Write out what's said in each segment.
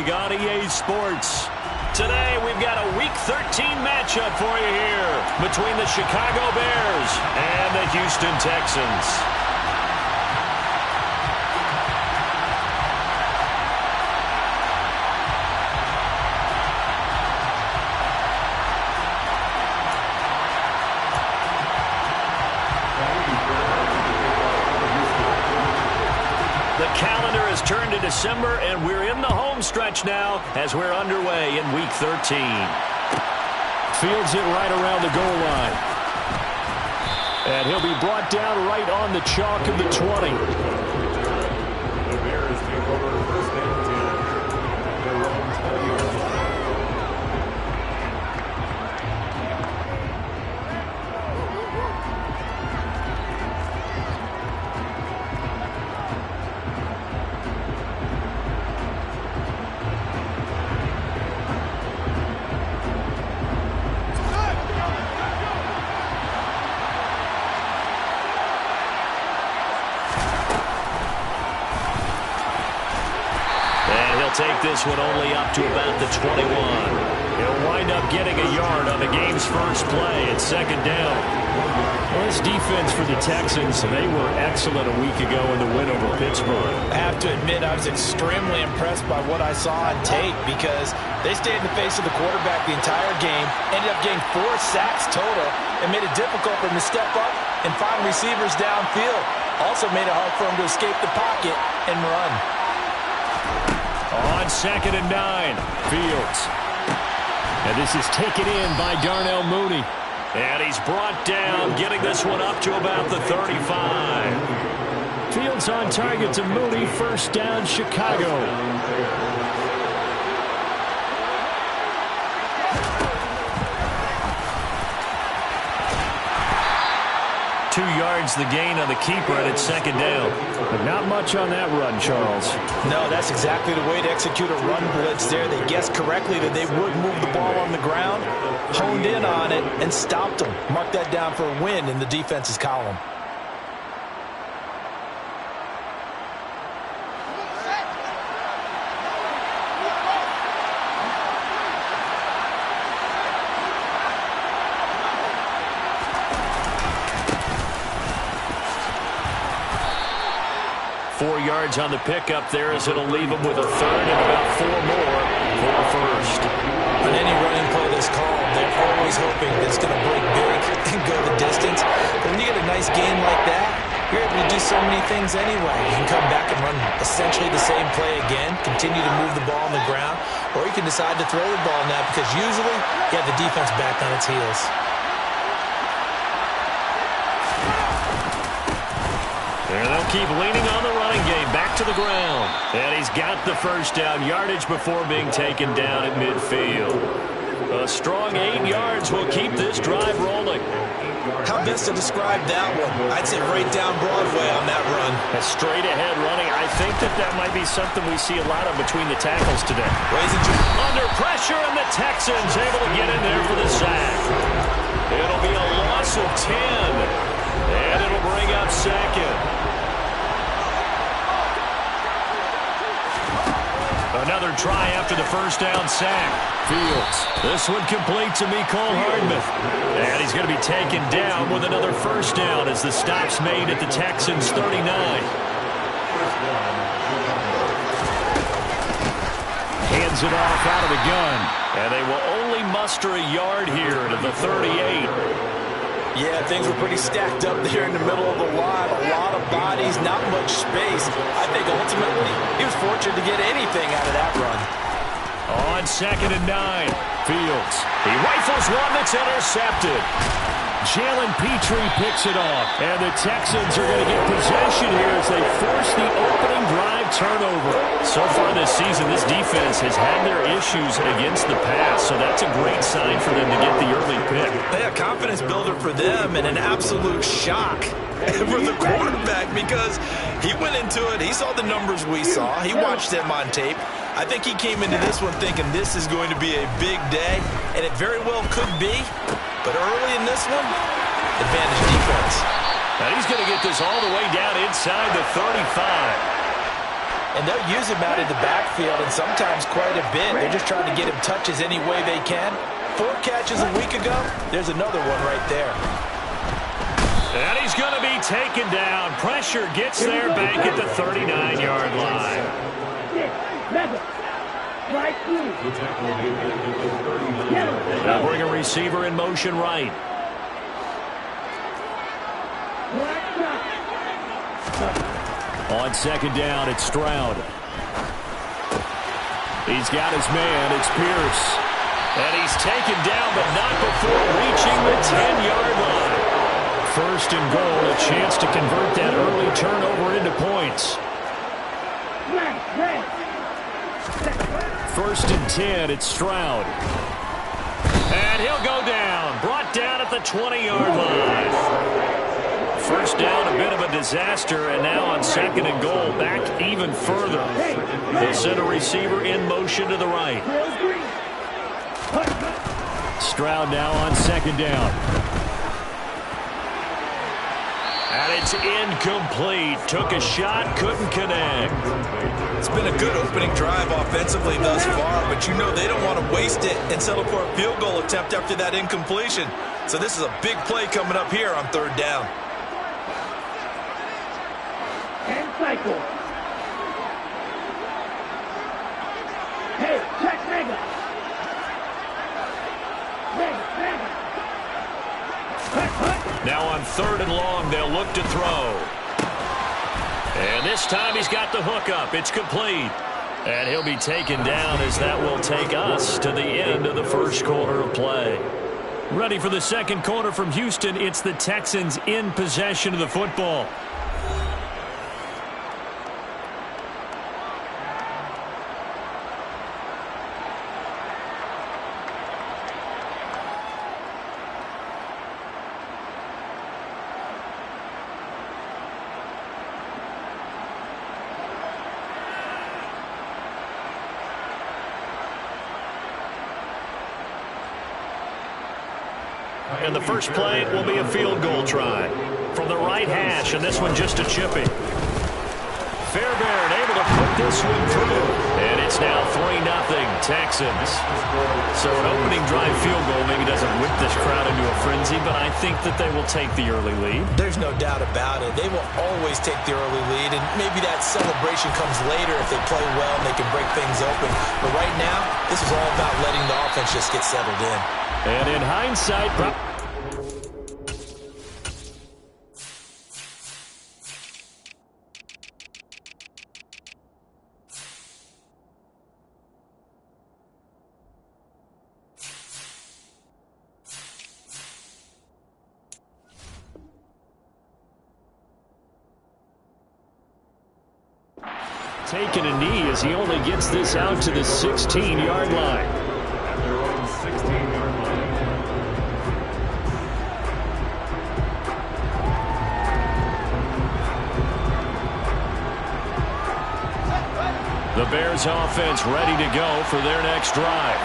League on EA Sports. Today, we've got a Week 13 matchup for you here between the Chicago Bears and the Houston Texans. The calendar has turned to December, and we're in the home stretch now as we're underway in Week 13. Fields it right around the goal line. And he'll be brought down right on the chalk of the 20. The Bears take over first and 10. Their own 20-yard line. Take this one only up to about the 21. He'll wind up getting a yard on the game's first play at second down. Well, this defense for the Texans, they were excellent a week ago in the win over Pittsburgh. I have to admit I was extremely impressed by what I saw on tape because they stayed in the face of the quarterback the entire game, ended up getting 4 sacks total, and made it difficult for him to step up and find receivers downfield. Also made it hard for him to escape the pocket and run. On second and 9, Fields. And this is taken in by Darnell Mooney. And he's brought down, getting this one up to about the 35. Fields on target to Mooney, first down, Chicago. 2 yards the gain on the keeper, and it's second down. But not much on that run, Charles. No, that's exactly the way to execute a run blitz there. They guessed correctly that they would move the ball on the ground, honed in on it, and stopped them. Mark that down for a win in the defense's column. Yards on the pickup there as it'll leave him with a third and about 4 more for a first. On any running play that's called, they're always hoping that it's going to break big and go the distance. But when you get a nice game like that, you're able to do so many things anyway. You can come back and run essentially the same play again, continue to move the ball on the ground, or you can decide to throw the ball now because usually you have the defense back on its heels. And they'll keep leaning on the running game. Back to the ground. And he's got the first down yardage before being taken down at midfield. A strong 8 yards will keep this drive rolling. How best to describe that one? I'd say right down Broadway on that run. A straight ahead running. I think that might be something we see a lot of between the tackles today. Under pressure, and the Texans able to get in there for the sack. It'll be a loss of 10. And it'll bring up second. Another try after the first down sack. Fields. This one complete to Mecole Hardman. And he's going to be taken down with another first down as the stop's made at the Texans' 39. Hands it off out of the gun. And they will only muster a yard here to the 38. Yeah, things were pretty stacked up there in the middle of the line. A lot of bodies, not much space. I think ultimately he was fortunate to get anything out of that run. On second and 9, Fields. He rifles one that's intercepted. Jalen Petrie picks it off. And the Texans are going to get possession here as they force the opening drive turnover. So far this season, this defense has had their issues against the pass, so that's a great sign for them to get the early pick. Yeah, confidence builder for them and an absolute shock for the quarterback because he went into it. He saw the numbers we saw. He watched them on tape. I think he came into this one thinking this is going to be a big day, and it very well could be. But early in this one, advantage defense. And he's going to get this all the way down inside the 35. And they'll use him out in the backfield, and sometimes quite a bit. They're just trying to get him touches any way they can. 4 catches a week ago. There's another one right there. And he's going to be taken down. Pressure gets there back at the 39-yard line. They'll bring a receiver in motion right. On second down, it's Stroud. He's got his man. It's Pierce. And he's taken down, but not before reaching the 10-yard line. First and goal, a chance to convert that early turnover into points. First and 10, it's Stroud. And he'll go down. Brought down at the 20-yard line. First down, a bit of a disaster, and now on second and goal, back even further. They send a receiver in motion to the right. Stroud now on second down. And it's incomplete. Took a shot, couldn't connect. It's been a good opening drive offensively thus far, but you know they don't want to waste it and settle for a field goal attempt after that incompletion. So this is a big play coming up here on third down. And cycle. Hey, check Mega. Now on third and long, they'll look to throw. And this time he's got the hook up. It's complete. And he'll be taken down as that will take us to the end of the first quarter of play. Ready for the second quarter from Houston. It's the Texans in possession of the football. And the first play will be a field goal try from the right hash, and this one just a chippy. Fairbairn able to put this one through, and it's now 3-0 Texans. So an opening drive field goal maybe doesn't whip this crowd into a frenzy, but I think that they will take the early lead. There's no doubt about it. They will always take the early lead, and maybe that celebration comes later if they play well and they can break things open. But right now, this is all about letting the offense just get settled in. And in hindsight, taking a knee as he only gets this out to the 16-yard line. At their own 16-yard line. The Bears offense ready to go for their next drive.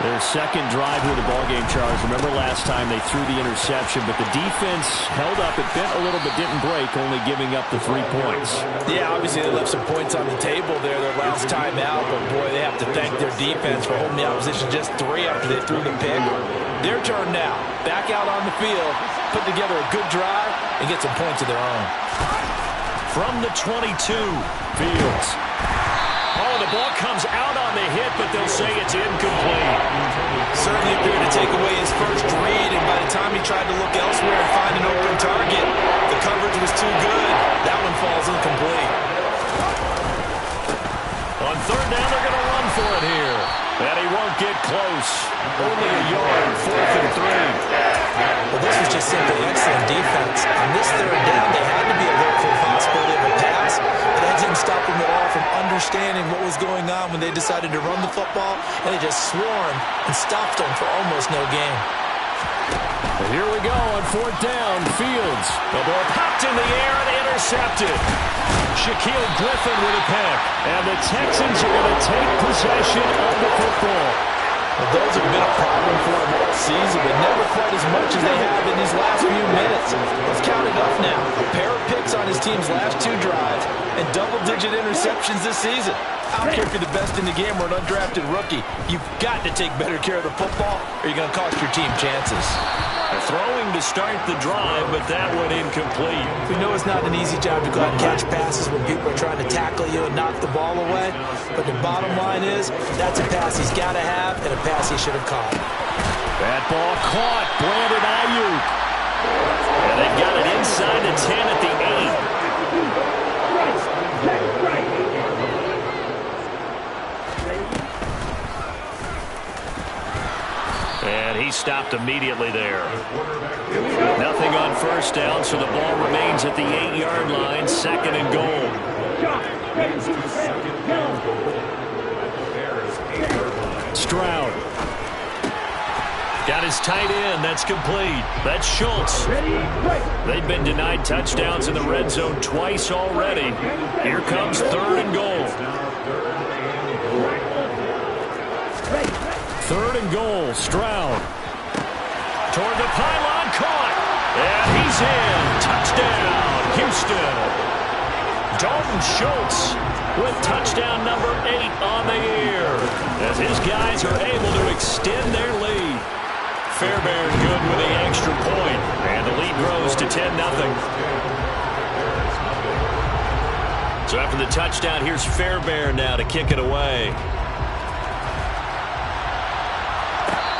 Their second drive here of the ballgame, Charles. Remember last time they threw the interception, but the defense held up. It bent a little but didn't break, only giving up the 3 points. Yeah, obviously they left some points on the table there their last time out, but boy, they have to thank their defense for holding the opposition just 3 after they threw the pick. Their turn now. Back out on the field, put together a good drive, and get some points of their own. From the 22, Fields. Oh, the ball comes out on the hit, but they'll say it's incomplete. Certainly appeared to take away his first read, and by the time he tried to look elsewhere and find an open target, the coverage was too good. That one falls incomplete. On third down, they're going to run for it here. And he won't get close. Only a yard, 4th and 3. Well, this was just simply excellent defense. On this third down, they had to be alert for the possibility of a pass, but that didn't stop them at all from understanding what was going on when they decided to run the football, and they just swarmed and stopped them for almost no gain. Well, here we go on 4th down. Fields. The ball popped in the air and intercepted. Shaquille Griffin with a pick. And the Texans are going to take possession of the football. Well, those have been a problem for them all season, but never quite as much as they have in these last few minutes. Let's count it up now. A pair of picks on his team's last 2 drives, and double-digit interceptions this season. I don't care if you're the best in the game or an undrafted rookie. You've got to take better care of the football or you're going to cost your team chances. Throwing to start the drive, but that went incomplete. We know it's not an easy job to go out and catch passes when people are trying to tackle you and knock the ball away. But the bottom line is, that's a pass he's got to have and a pass he should have caught. That ball caught. Brandon Ayuk. And they got it inside the 10 at the 8. And he stopped immediately there. Nothing on first down, so the ball remains at the 8-yard line, second and goal. Stroud. Got his tight end. That's complete. That's Schultz. They've been denied touchdowns in the red zone twice already. Here comes third and goal. Third and goal. Stroud. Toward the pylon. Caught. And he's in. Touchdown. Houston. Dalton Schultz with touchdown number 8 on the year as his guys are able to extend their lead. Fairbairn good with the extra point, and the lead grows to 10-0. So after the touchdown, here's Fairbairn now to kick it away.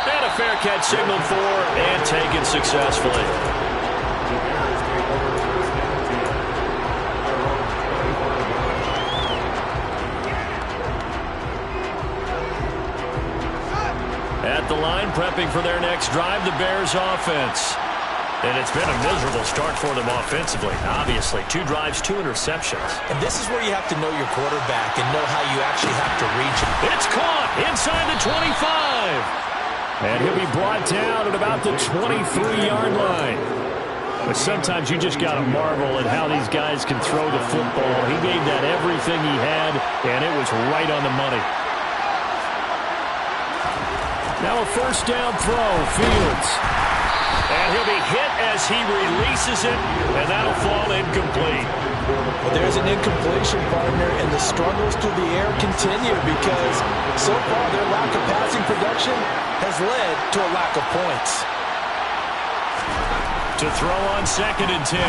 And a fair catch signaled for and taken successfully. At the line, prepping for their next drive, the Bears offense. And it's been a miserable start for them offensively. Obviously, 2 drives, 2 interceptions. And this is where you have to know your quarterback and know how you actually have to reach him. It's caught inside the 25. And he'll be brought down at about the 23-yard line. But sometimes you just got to marvel at how these guys can throw the football. He gave that everything he had, and it was right on the money. Now a first down throw, Fields. And he'll be hit as he releases it, and that'll fall incomplete. Well, there's an incompletion, partner, and the struggles through the air continue because so far their lack of passing production has led to a lack of points. To throw on second and 10,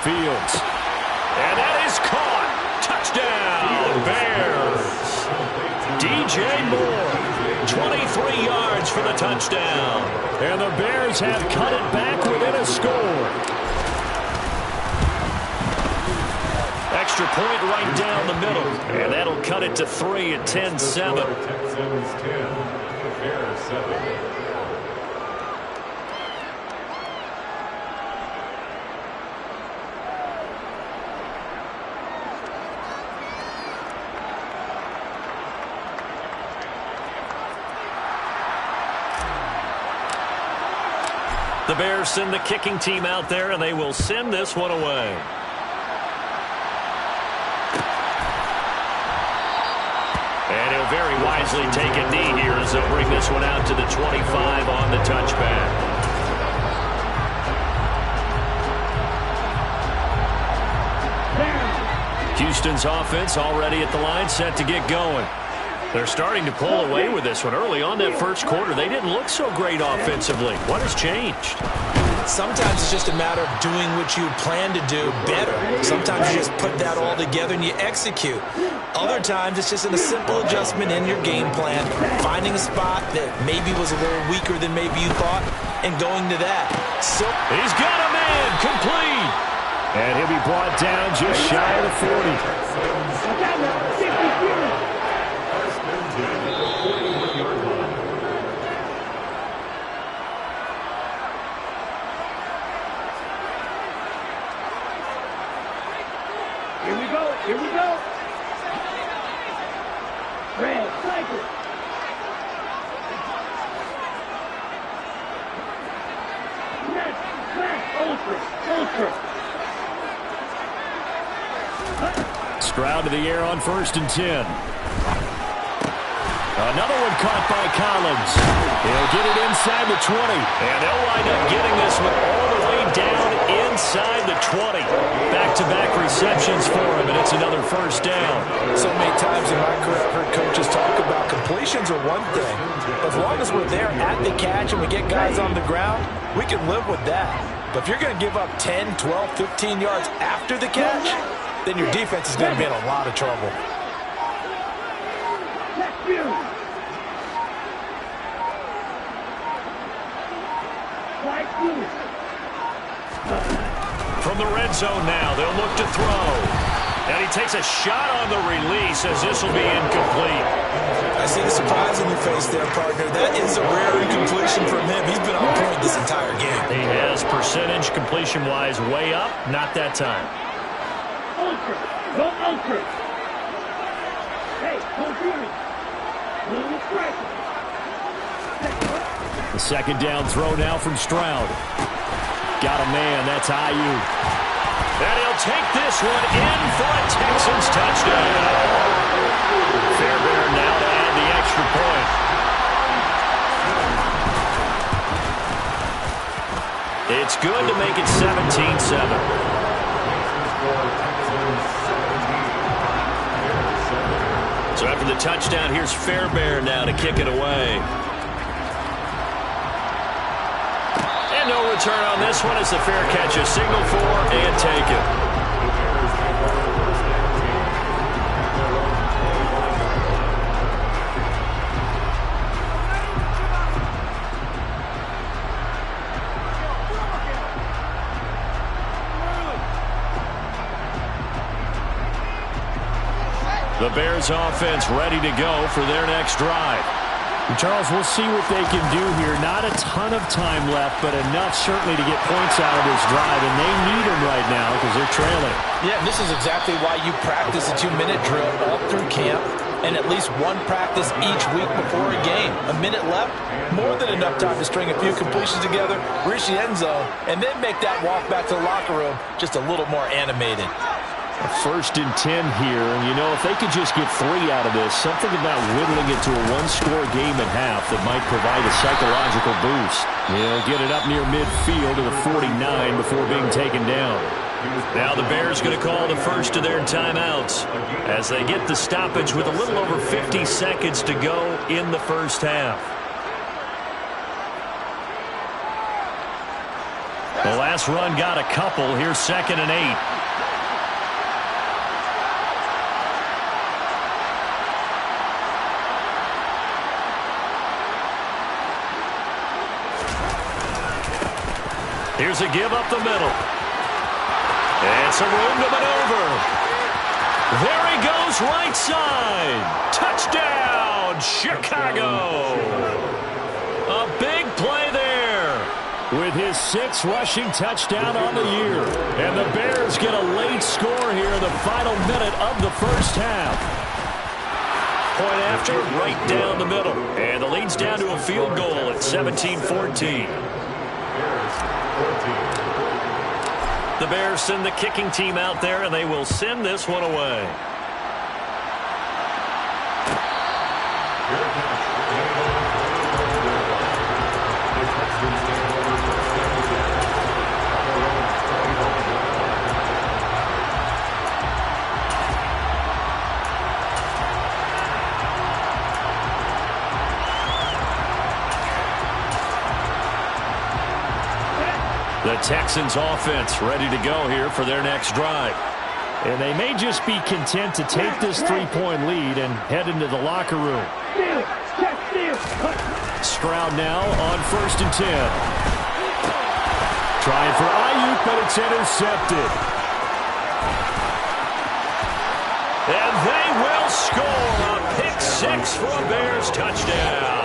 Fields. And that is caught. Touchdown, Bears. DJ Moore. 23 yards for the touchdown. And the Bears have cut it back within a score. Extra point right down the middle. And that'll cut it to 3 at 10-7. Texans 10, Bears 7. The Bears send the kicking team out there, and they will send this one away. And he'll very wisely take a knee here as they'll bring this one out to the 25 on the touchback. Houston's offense already at the line, set to get going. They're starting to pull away with this one. Early on that first quarter, they didn't look so great offensively. What has changed? Sometimes it's just a matter of doing what you plan to do better. Sometimes you just put that all together and you execute. Other times it's just a simple adjustment in your game plan, finding a spot that maybe was a little weaker than maybe you thought, and going to that. So he's got a man complete. And he'll be brought down just shy of the 40. Here we go. Red cycle. Ultra. Stroud to the air on 1st and 10. Another one caught by Collins. He'll get it inside the 20. And they'll wind up getting this one all the way down inside the 20. Back-to-back receptions for him, and it's another first down. So many times in my career, I've heard coaches talk about completions are one thing. As long as we're there at the catch and we get guys on the ground, we can live with that. But if you're going to give up 10, 12, 15 yards after the catch, then your defense is going to be in a lot of trouble. From the red zone now, they'll look to throw. And he takes a shot on the release as this will be incomplete. I see the surprise in your face there, partner. That is a rare incompletion from him. He's been on point this entire game. He has percentage completion-wise way up. Not that time. Ultra. Go ultra. Hey, don't do me. Little strike. The second down throw now from Stroud. Got a man. That's Ayuk. And he'll take this one in for a Texans touchdown. Fairbairn now to add the extra point. It's good to make it 17-7. So after the touchdown, here's Fairbairn now to kick it away. And no return on this one as the fair catch is signaled for and taken. The Bears offense ready to go for their next drive. And Charles, we'll see what they can do here. Not a ton of time left, but enough certainly to get points out of this drive, and they need them right now because they're trailing. Yeah, and this is exactly why you practice a 2-minute drill all through camp and at least one practice each week before a game. A minute left, more than enough time to string a few completions together, reach the end zone, and then make that walk back to the locker room just a little more animated. First and 10 here, and you know, if they could just get 3 out of this, something about whittling it to a one-score game at half that might provide a psychological boost. He'll get it up near midfield to the 49 before being taken down. Now the Bears going to call the first of their timeouts as they get the stoppage with a little over 50 seconds to go in the first half. The last run got a couple. Here's 2nd and 8. Here's a give up the middle. And some room to maneuver. There he goes right side. Touchdown, Chicago. A big play there with his 6th rushing touchdown on the year. And the Bears get a late score here in the final minute of the first half. Point after, right down the middle. And the lead's down to a field goal at 17-14. The Bears send the kicking team out there, and they will send this one away. The Texans offense ready to go here for their next drive. And they may just be content to take this 3-point lead and head into the locker room. Stroud now on 1st and 10. Trying for Ayuk, but it's intercepted. And they will score a pick 6 for a Bears touchdown.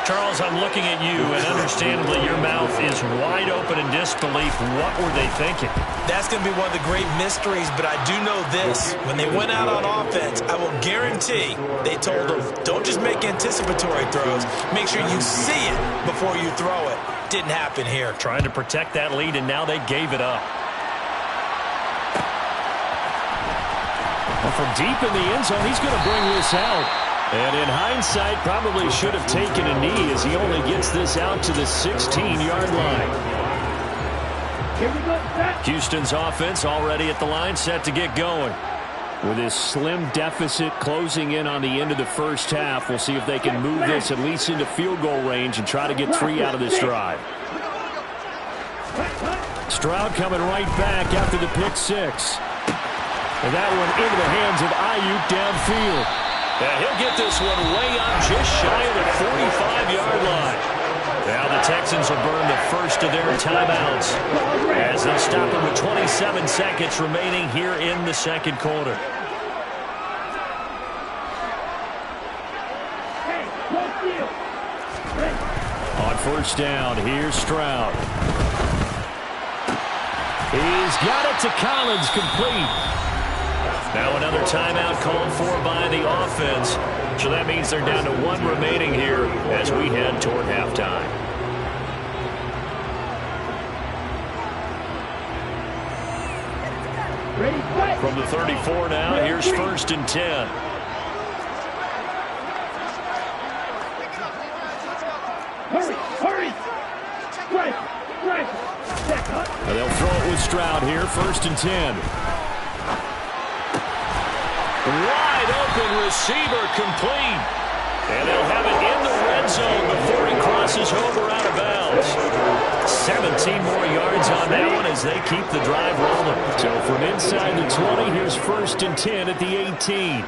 Charles, I'm looking at you, and understandably your mouth is wide open in disbelief. What were they thinking? That's going to be one of the great mysteries, but I do know this. When they went out on offense, I will guarantee they told them, don't just make anticipatory throws. Make sure you see it before you throw it. Didn't happen here. Trying to protect that lead, and now they gave it up. I from deep in the end zone, he's going to bring this out. And in hindsight, probably should have taken a knee as he only gets this out to the 16-yard line. Houston's offense already at the line, set to get going. With his slim deficit closing in on the end of the first half, we'll see if they can move this at least into field goal range and try to get 3 out of this drive. Stroud coming right back after the pick 6. And that one into the hands of Ayuk downfield. Yeah, he'll get this one way up just shy of the 45-yard line. Now the Texans will burn the first of their timeouts as they'll stop him with 27 seconds remaining here in the second quarter. On first down, here's Stroud. He's got it to Collins, complete. Now another timeout called for by the offense. So that means they're down to 1 remaining here as we head toward halftime. From the 34 now, here's first and 10. Hurry! They'll throw it with Stroud here, first and 10. Wide open receiver, complete. And they'll have it in the red zone before he crosses over out of bounds. 17 more yards on that one as they keep the drive rolling. So from inside the 20, here's first and 10 at the 18.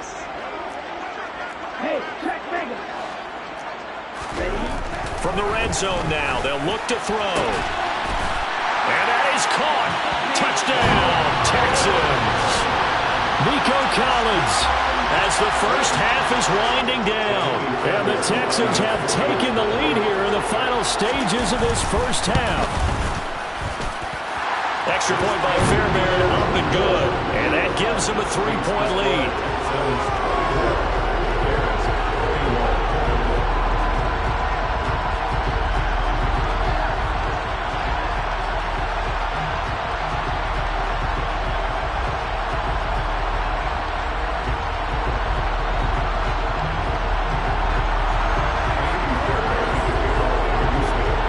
From the red zone now, they'll look to throw. And that is caught. Touchdown, Texans. Nico Collins as the first half is winding down. And the Texans have taken the lead here in the final stages of this first half. Extra point by Fairbairn, up and good. And that gives them a 3-point lead.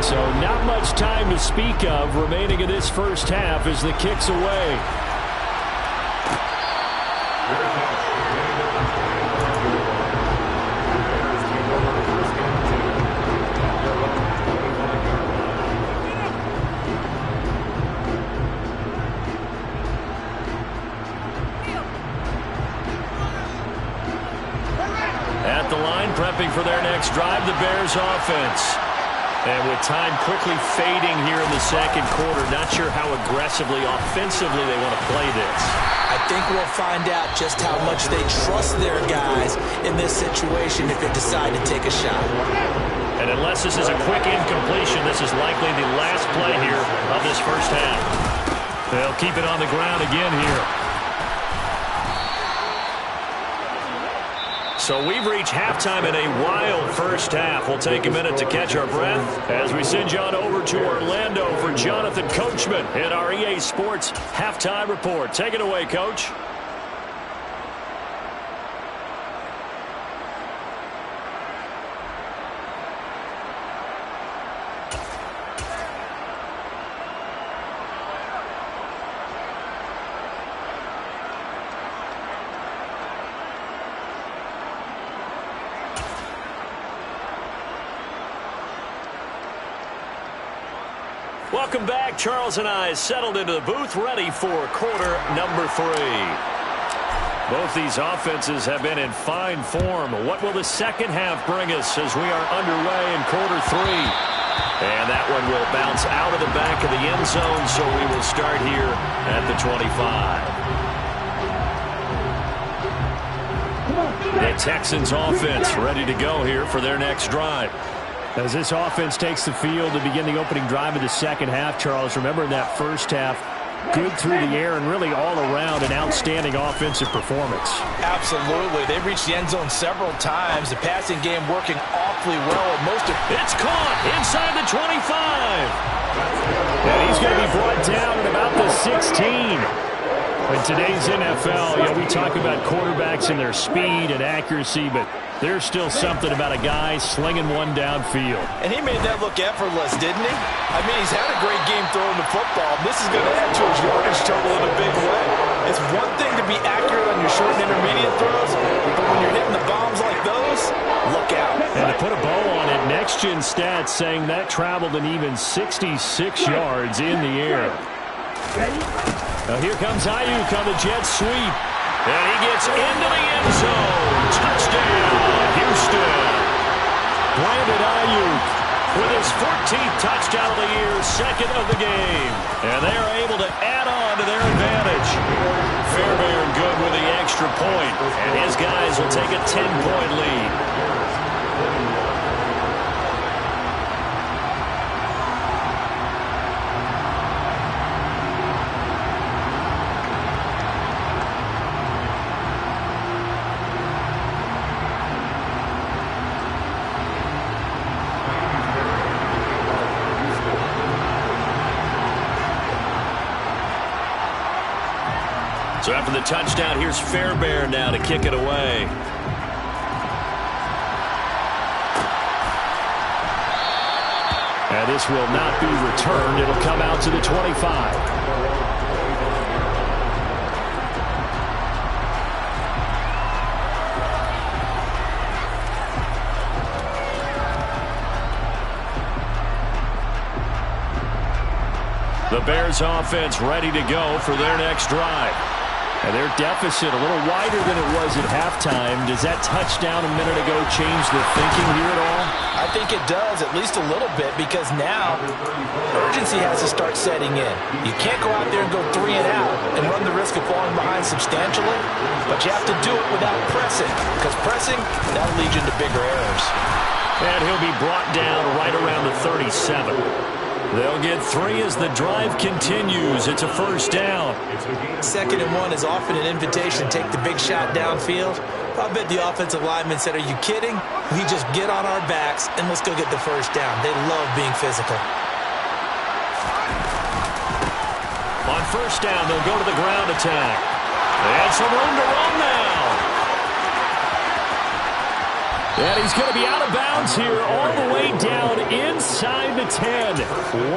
So not much time to speak of remaining in this first half as the kick's away. At the line, prepping for their next drive, the Bears offense. And with time quickly fading here in the second quarter, not sure how aggressively, offensively they want to play this. I think we'll find out just how much they trust their guys in this situation if they decide to take a shot. And unless this is a quick incompletion, this is likely the last play here of this first half. They'll keep it on the ground again here. So we've reached halftime in a wild first half. We'll take a minute to catch our breath as we send you on over to Orlando for Jonathan Coachman in our EA Sports Halftime Report. Take it away, Coach. Welcome back. Charles and I settled into the booth, ready for quarter number 3. Both these offenses have been in fine form. What will the second half bring us as we are underway in quarter 3? And that one will bounce out of the back of the end zone, so we will start here at the 25. The Texans offense ready to go here for their next drive. As this offense takes the field to begin the opening drive of the second half, Charles, remember in that first half, good through the air and really all around an outstanding offensive performance. Absolutely. They reached the end zone several times. The passing game working awfully well at most of it. It's caught inside the 25. And he's going to be brought down at about the 16. In today's NFL, we talk about quarterbacks and their speed and accuracy, but there's still something about a guy slinging one downfield. And he made that look effortless, didn't he? I mean, he's had a great game throwing the football. This is going to add to his yardage total in a big way. It's one thing to be accurate on your short and intermediate throws, but when you're hitting the bombs like those, look out. And to put a bow on it, Next Gen Stats saying that traveled an even 66 yards in the air. Now here comes Ayuk on the jet sweep. And he gets into the end zone. Touchdown, Houston. Brandon Ayuk with his 14th touchdown of the year, second of the game. And they are able to add on to their advantage. Fairbairn good with the extra point. And his guys will take a 10-point lead. So after the touchdown, here's Fairbairn now to kick it away. And this will not be returned. It'll come out to the 25. The Bears offense ready to go for their next drive. And their deficit a little wider than it was at halftime. Does that touchdown a minute ago change the thinking here at all? I think it does, at least a little bit, because now urgency has to start setting in. You can't go out there and go 3 and out and run the risk of falling behind substantially, but you have to do it without pressing, because pressing, that'll lead you into bigger errors. And he'll be brought down right around the 37. They'll get 3 as the drive continues. It's a first down. 2nd and 1 is often an invitation to take the big shot downfield. I bet the offensive lineman said, are you kidding? We just get on our backs and let's go get the first down. They love being physical. On first down, they'll go to the ground attack. They had some room to run now. And he's going to be out of bounds here all the way down inside the 10.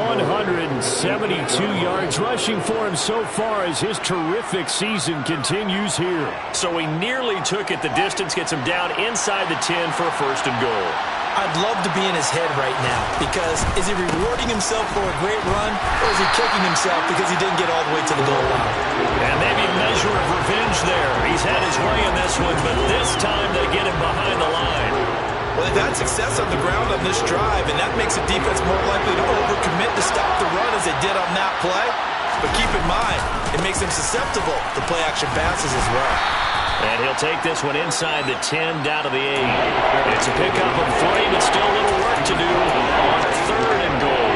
172 yards rushing for him so far as his terrific season continues here. So he nearly took it the distance, gets him down inside the 10 for a first and goal. I'd love to be in his head right now, because is he rewarding himself for a great run, or is he kicking himself because he didn't get all the way to the goal line? And maybe a measure of revenge there. He's had his way in this one, but this time they get him behind the line. Well, they've had success on the ground on this drive, and that makes the defense more likely to overcommit to stop the run as they did on that play. But keep in mind, it makes them susceptible to play-action passes as well. And he'll take this one inside the 10, down to the 8. It's a pickup of 3, but still a little work to do on 3rd and goal.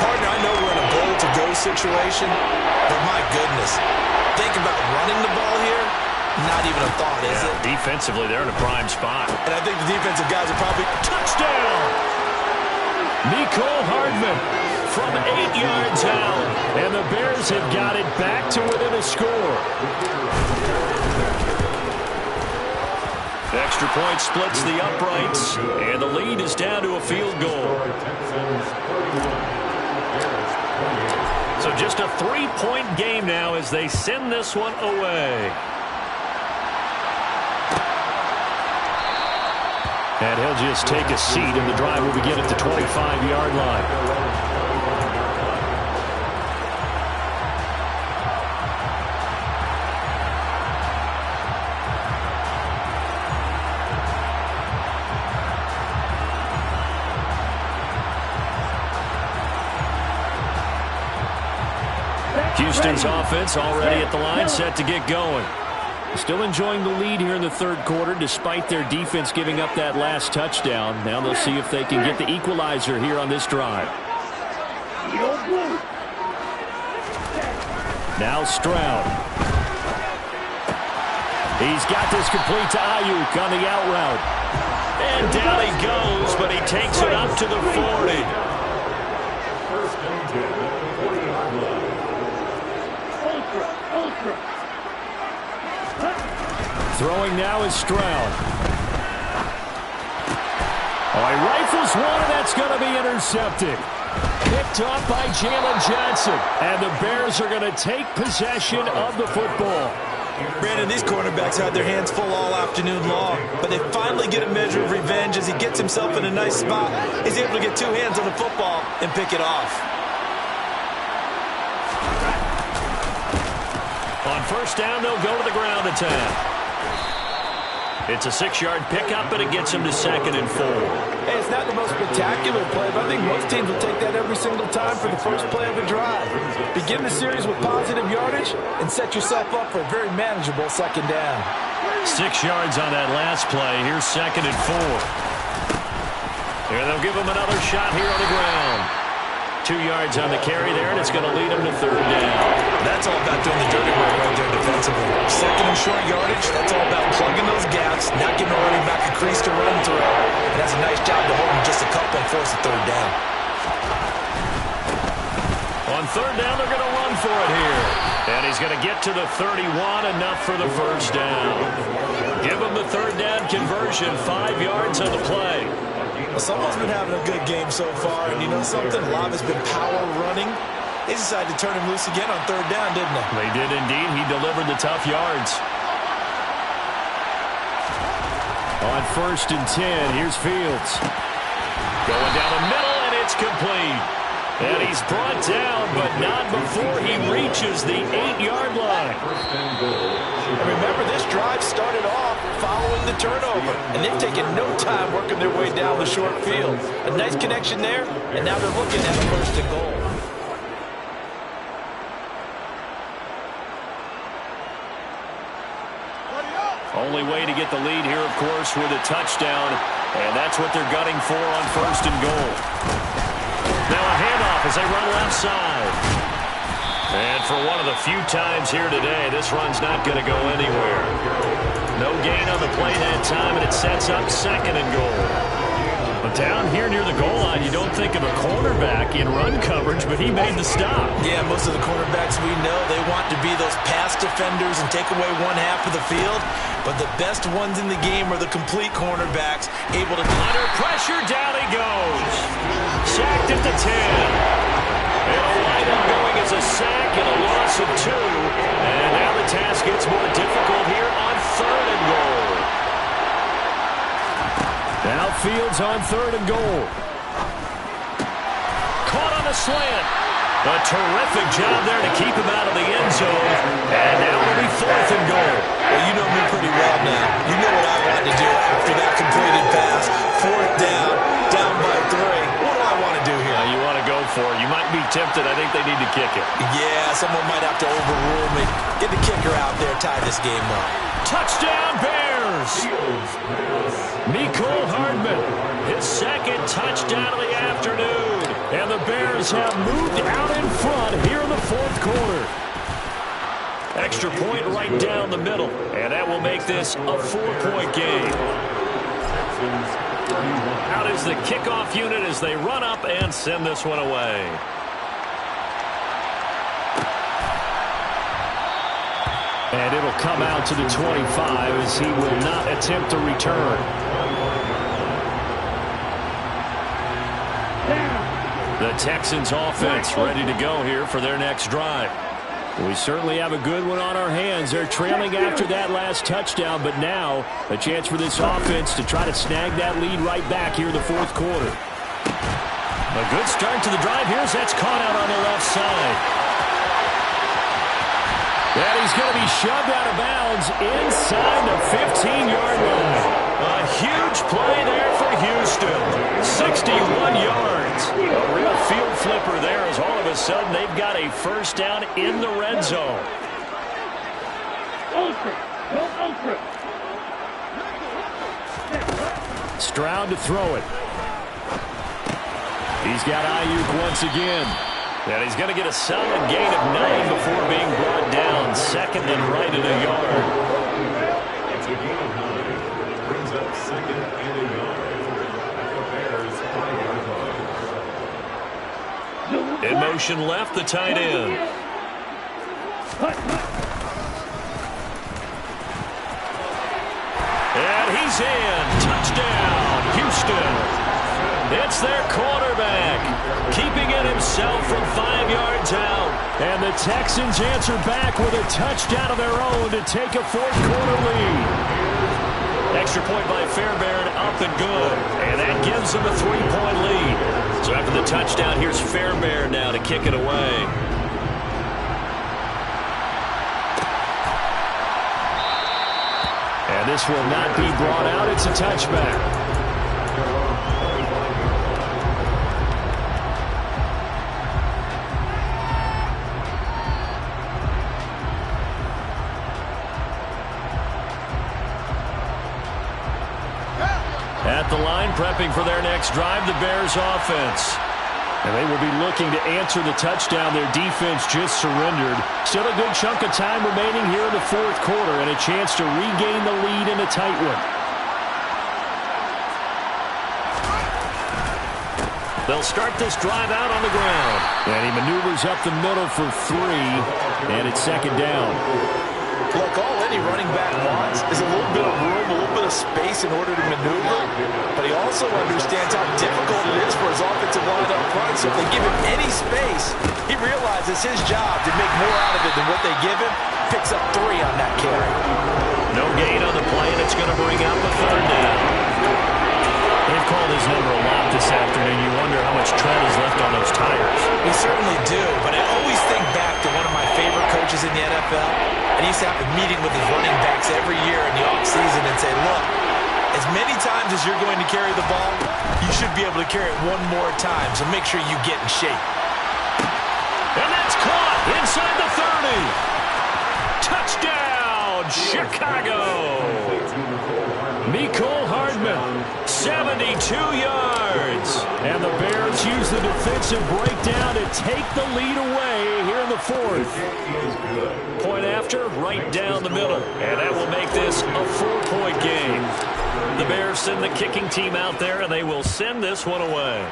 Partner, I know we're in a goal-to-go situation, but my goodness, think about running the ball here. Not even a thought, is it? Defensively, they're in a prime spot. And I think the defensive guys are probably... Touchdown! Nicole Hardman from 8 yards out. And the Bears have got it back to within a score. Extra point splits the uprights, and the lead is down to a field goal. So just a 3-point game now as they send this one away. And he'll just take a seat, and the drive will begin at the 25-yard line. Houston's offense already at the line, set to get going. Still enjoying the lead here in the 3rd quarter, despite their defense giving up that last touchdown. Now they'll see if they can get the equalizer here on this drive. Now Stroud. He's got this complete to Ayuk on the out route. And down he goes, but he takes it up to the 40. Ultra. Throwing now is Stroud. Oh, he rifles one, and that's going to be intercepted. Picked off by Jalen Johnson. And the Bears are going to take possession of the football. Brandon, these cornerbacks had their hands full all afternoon long, but they finally get a measure of revenge as he gets himself in a nice spot. He's able to get two hands on the football and pick it off. On first down, they'll go to the ground attack. It's a 6-yard pickup, but it gets him to 2nd and 4. Hey, it's not the most spectacular play, but I think most teams will take that every single time for the first play of a drive. Begin the series with positive yardage and set yourself up for a very manageable 2nd down. 6 yards on that last play. Here's 2nd and 4. Here they'll give him another shot here on the ground. 2 yards on the carry there, and it's going to lead him to 3rd down. That's all about doing the dirty work right there defensively. 2nd and short yardage, that's all about plugging those gaps, not giving a running back a crease to run through. And that's a nice job to hold him just a couple and force a 3rd down. On 3rd down, they're going to run for it here. And he's going to get to the 31, enough for the 1st down. Give him the 3rd down conversion, 5 yards on the play. Well, someone's been having a good game so far, and you know something? A lot has been power running. They decided to turn him loose again on 3rd down, didn't they? They did indeed. He delivered the tough yards. On 1st and 10, here's Fields. Going down the middle, and it's complete. And he's brought down, but not before he reaches the 8-yard line. And remember, this drive started off following the turnover, and they've taken no time working their way down the short field. A nice connection there, and now they're looking at a 1st and goal. Only way to get the lead here, of course, with a touchdown, and that's what they're gunning for on 1st and goal. Now a handoff as they run left side. And for one of the few times here today, this run's not going to go anywhere. No gain on the play that time, and it sets up 2nd and goal. But down here near the goal line, you don't think of a cornerback in run coverage, but he made the stop. Yeah, most of the cornerbacks we know, they want to be those pass defenders and take away one half of the field. But the best ones in the game are the complete cornerbacks, able to... Under pressure, down he goes. Sacked at the 10. It'll wind up going as a sack and a loss of 2. And now the task gets more difficult here on 3rd and goal. Now Fields on 3rd and goal. Caught on the slant. A terrific job there to keep him out of the end zone. And now it'll be 4th and goal. Well, you know me pretty well now. You know what I want to do after that completed pass. 4th down, down by 3. What do I want to do here? You want to go for it. You might be tempted. I think they need to kick it. Yeah, someone might have to overrule me. Get the kicker out there, tie this game up. Touchdown, Bears! Mecole Hardman, his 2nd touchdown of the afternoon. And the Bears have moved out in front here in the 4th quarter. Extra point right down the middle. And that will make this a 4-point game. Out is the kickoff unit as they run up and send this one away. And it'll come out to the 25 as he will not attempt to return. The Texans offense ready to go here for their next drive. We certainly have a good one on our hands. They're trailing after that last touchdown, but now a chance for this offense to try to snag that lead right back here in the 4th quarter. A good start to the drive here as that's caught out on the left side. And he's going to be shoved out of bounds inside the 15-yard line. A huge play there for Houston. 61 yards. A real field flipper there as all of a sudden they've got a 1st down in the red zone. Stroud to throw it. He's got Ayuk once again. And he's going to get a solid gain of 9 before being brought down. 2nd and right at a yard. It's a gain of 9. Brings up 2nd and a yard. The Bears 5-yard line. In motion left, the tight end. is in. Touchdown, Houston. It's their quarterback, keeping it himself from 5 yards out. And the Texans answer back with a touchdown of their own to take a fourth-quarter lead. Extra point by Fairbairn, up and good. And that gives them a 3-point lead. So after the touchdown, here's Fairbairn now to kick it away. And this will not be brought out. It's a touchback. At the line, prepping for their next drive, the Bears offense. And they will be looking to answer the touchdown their defense just surrendered. Still a good chunk of time remaining here in the fourth quarter and a chance to regain the lead in a tight one. They'll start this drive out on the ground. And he maneuvers up the middle for 3, and it's second down. Look, all any running back wants is a little bit of room, a little bit of space in order to maneuver, but he also understands how difficult it is for his offensive line up front, so if they give him any space, he realizes his job to make more out of it than what they give him, picks up 3 on that carry. No gain on the play, and it's going to bring up a third down. They've called his number a lot this afternoon. You wonder how much tread is left on those tires. We certainly do, but I always think back to one of my favorite coaches in the NFL, and he used to have a meeting with his running backs every year in the offseason and say, look, as many times as you're going to carry the ball, you should be able to carry it one more time, so make sure you get in shape. And that's caught inside the 30. Touchdown, Chicago. Mecole Hardman, 72 yards. And the Bears use the defensive breakdown to take the lead away here in the fourth. Point after, right down the middle. And that will make this a 4-point game. The Bears send the kicking team out there, and they will send this one away.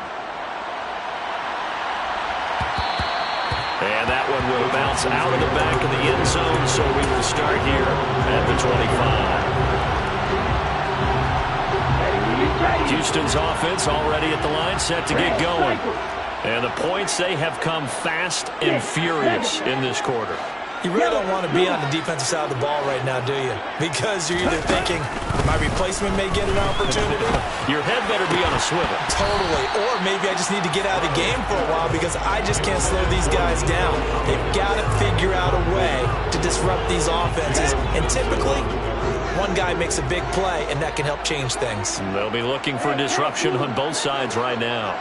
And that one will bounce out of the back of the end zone, so we will start here at the 25. Houston's offense already at the line, set to get going. And the points, they have come fast and furious in this quarter. You really don't want to be on the defensive side of the ball right now, do you? Because you're either thinking, my replacement may get an opportunity. Your head better be on a swivel. Totally. Or maybe I just need to get out of the game for a while because I just can't slow these guys down. They've got to figure out a way to disrupt these offenses. And typically, one guy makes a big play, and that can help change things. They'll be looking for disruption on both sides right now.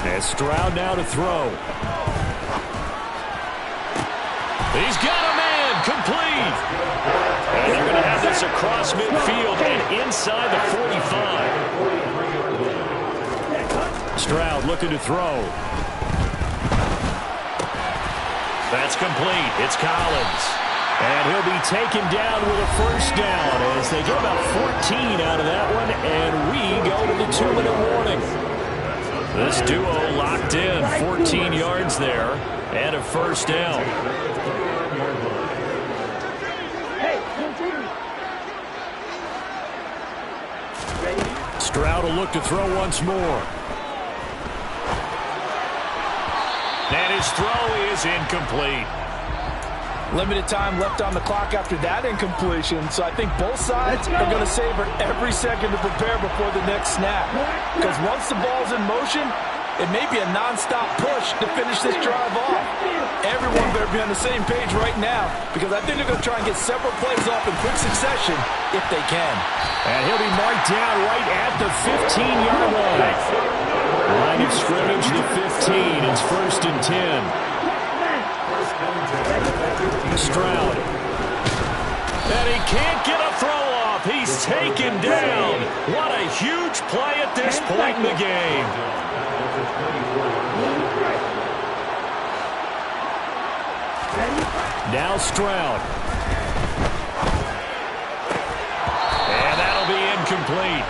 And Stroud now to throw. He's got a man, complete. And they're going to have this across midfield and inside the 45. Stroud looking to throw. That's complete. It's Collins. And he'll be taken down with a first down as they get about 14 out of that one, and we go to the 2-minute warning. This duo locked in, 14 yards there, and a first down. Stroud will look to throw once more. And his throw is incomplete. Limited time left on the clock after that incompletion, so I think both sides are going to savor every second to prepare before the next snap. Because once the ball's in motion, it may be a non-stop push to finish this drive off. Everyone better be on the same page right now, because I think they're going to try and get several plays off in quick succession if they can. And he'll be marked down right at the 15-yard line. Line of scrimmage, the 15. It's 1st and 10. Stroud. And he can't get a throw off. He's taken down. What a huge play at this point in the game. Now Stroud. And that'll be incomplete.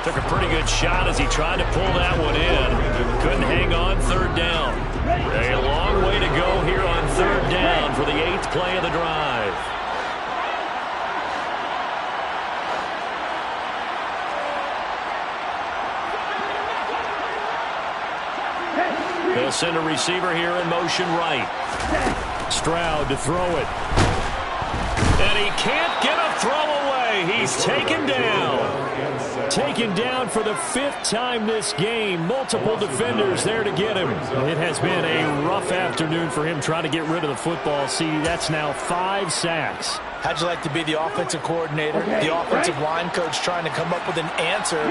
Took a pretty good shot as he tried to pull that one in. Couldn't hang on, 3rd down. A long way to go here on 3rd down for the 8th play of the drive. They'll send a receiver here in motion right. Stroud to throw it. And he can't get a throw away. He's taken down. Taken down for the 5th time this game. Multiple defenders there to get him. It has been a rough afternoon for him trying to get rid of the football. See, that's now 5 sacks. How'd you like to be the offensive coordinator, the offensive line coach trying to come up with an answer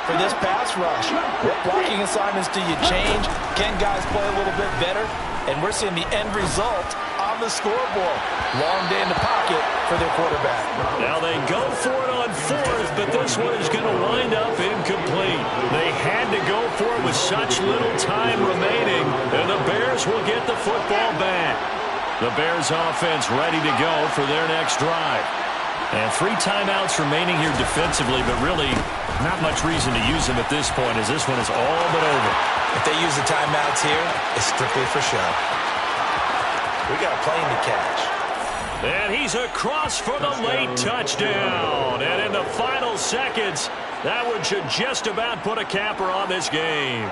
for this pass rush? What blocking assignments do you change? Can guys play a little bit better? And we're seeing the end result on the scoreboard. Long day in the pocket for their quarterback. Now they go for it on 4th, but this one is going to wind up incomplete. They had to go for it with such little time remaining, and the Bears will get the football back. The Bears offense ready to go for their next drive. And 3 timeouts remaining here defensively, but really not much reason to use them at this point as this one is all but over. If they use the timeouts here, it's strictly for show. We got a plane to catch. And he's across for the late touchdown. And in the final seconds, that one should just about put a capper on this game.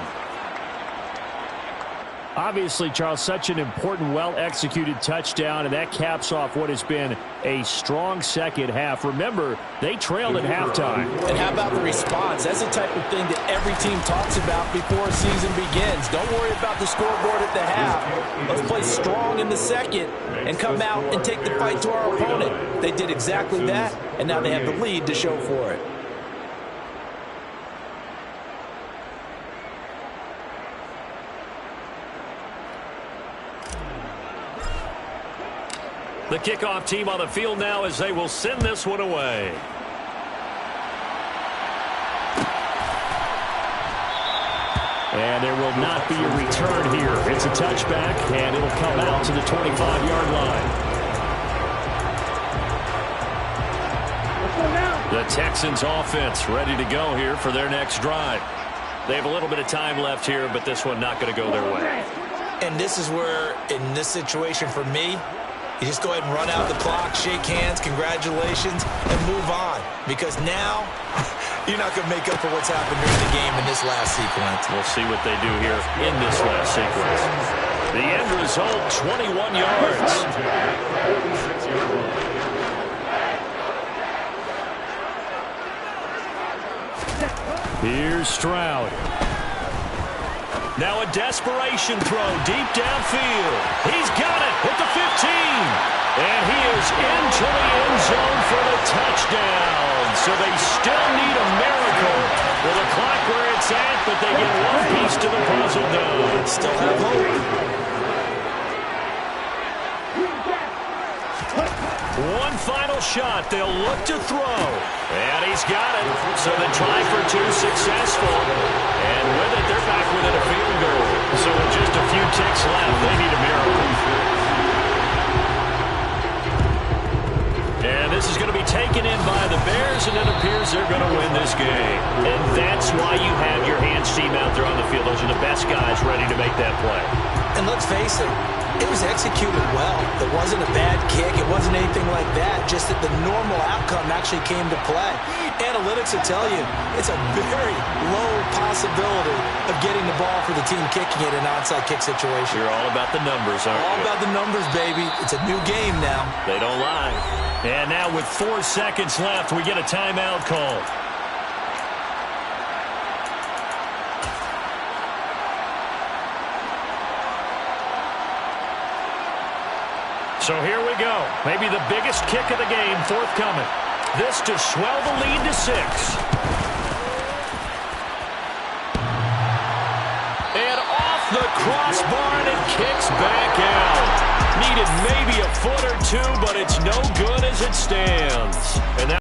Obviously, Charles, such an important, well-executed touchdown, and that caps off what has been a strong second half. Remember, they trailed at halftime. And how about the response? That's the type of thing that every team talks about before a season begins. Don't worry about the scoreboard at the half. Let's play strong in the second and come out and take the fight to our opponent. They did exactly that, and now they have the lead to show for it. The kickoff team on the field now as they will send this one away. And there will not be a return here. It's a touchback, and it'll come out to the 25-yard line. The Texans offense ready to go here for their next drive. They have a little bit of time left here, but this one not going to go their way. And this is where, in this situation for me, you just go ahead and run out the clock, shake hands, congratulations, and move on. Because now, you're not going to make up for what's happened during the game in this last sequence. We'll see what they do here in this last sequence. The end result, 21 yards. Here's Stroud. Now a desperation throw deep downfield. He's got it at the 15. And he is into the end zone for the touchdown. So they still need a miracle with the clock where it's at, but they get one piece to the puzzle done. Still have hope. One final shot. They'll look to throw. And he's got it. So the try for 2 successful. And with it, they're back within a field goal. So with just a few ticks left, they need a miracle. And this is going to be taken in by the Bears, and it appears they're going to win this game. And that's why you have your hands team out there on the field. Those are the best guys ready to make that play. And let's face it, it was executed well. It wasn't a bad kick. It wasn't anything like that. Just that the normal outcome actually came to play. Analytics will tell you it's a very low possibility of getting the ball for the team kicking it in an onside kick situation. You're all about the numbers, aren't you? All about the numbers, baby. It's a new game now. They don't lie. And now with 4 seconds left, we get a timeout call. So here we go. Maybe the biggest kick of the game forthcoming. This to swell the lead to 6. And off the crossbar, and it kicks back out. Needed maybe a foot or two, but it's no good as it stands. And that